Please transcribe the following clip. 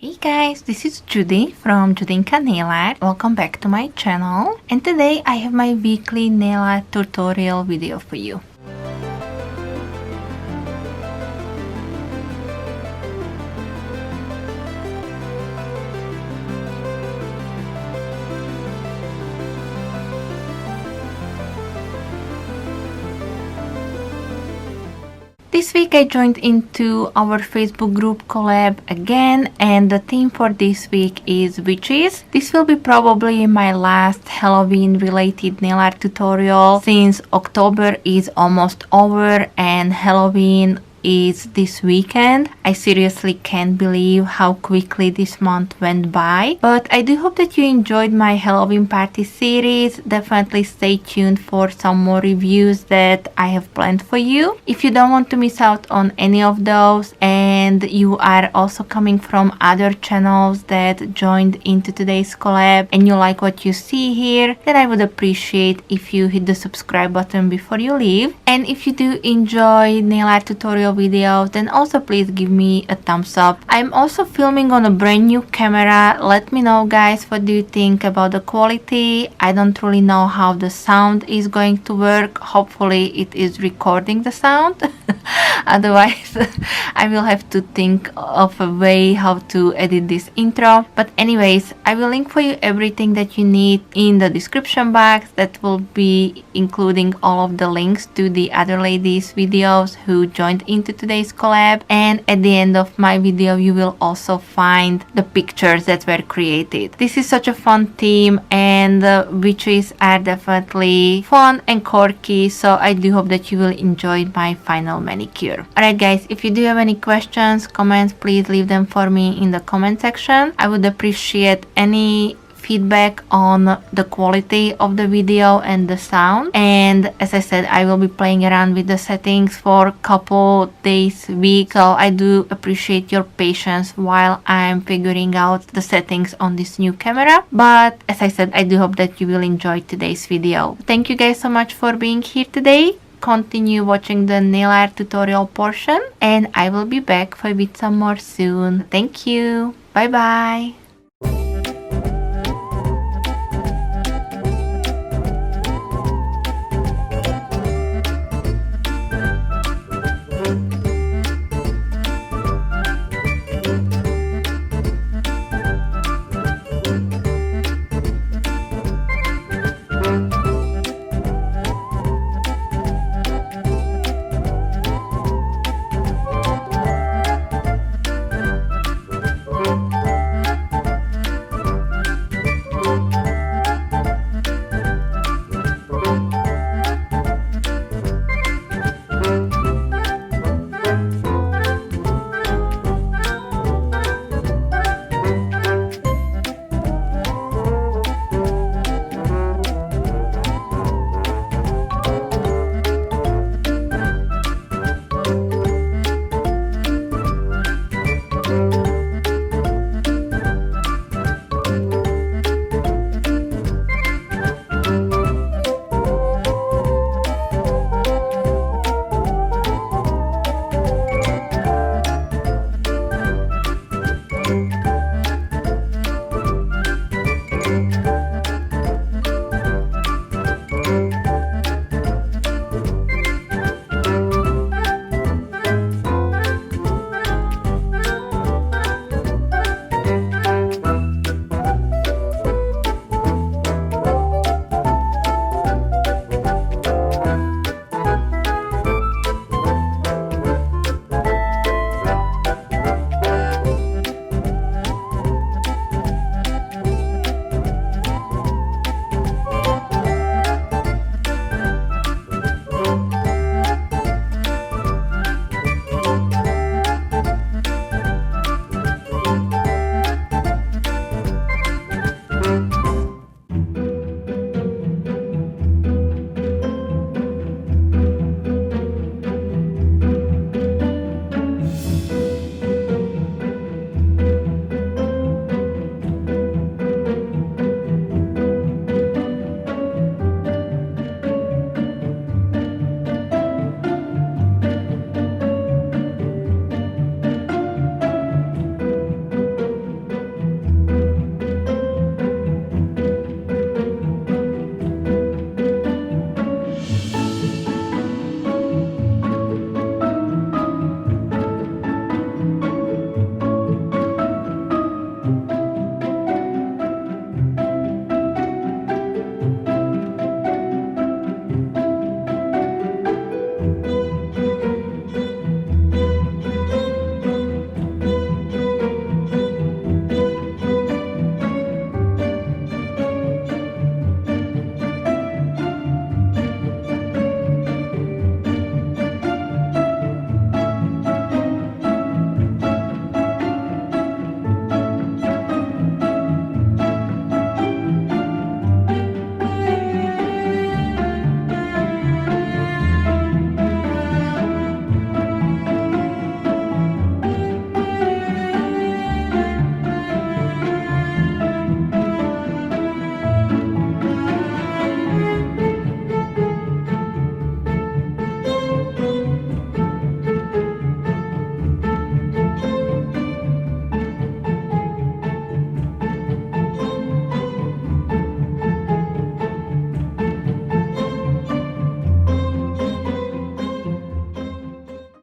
Hey guys, this is Judy from Judita Nail Art. Welcome back to my channel, and today I have my weekly nail art tutorial video for you. This week I joined into our Facebook group Collab again, and the theme for this week is witches. This will be probably my last Halloween related nail art tutorial since October is almost over and Halloween is this weekend. I seriously can't believe how quickly this month went by, but I do hope that you enjoyed my Halloween party series. Definitely stay tuned for some more reviews that I have planned for you. If you don't want to miss out on any of those and you are also coming from other channels that joined into today's collab and you like what you see here, then I would appreciate if you hit the subscribe button before you leave. And if you do enjoy nail art tutorial videos, then also please give me a thumbs up. I'm also filming on a brand new camera. Let me know guys, what do you think about the quality? I don't really know how the sound is going to work. Hopefully it is recording the sound. Otherwise I will have to think of a way how to edit this intro. But anyways, I will link for you everything that you need in the description box. That will be including all of the links to the other ladies' videos who joined into today's collab, and at the end of my video you will also find the pictures that were created. This is such a fun theme, and the witches are definitely fun and quirky, so I do hope that you will enjoy my final manicure. Alright guys, if you do have any questions, comments, please leave them for me in the comment section. I would appreciate any feedback on the quality of the video and the sound. And as I said, I will be playing around with the settings for a couple days, week, so I do appreciate your patience while I'm figuring out the settings on this new camera. But as I said, I do hope that you will enjoy today's video. Thank you guys so much for being here today. Continue watching the nail art tutorial portion, and I will be back with some more soon. Thank you. Bye bye.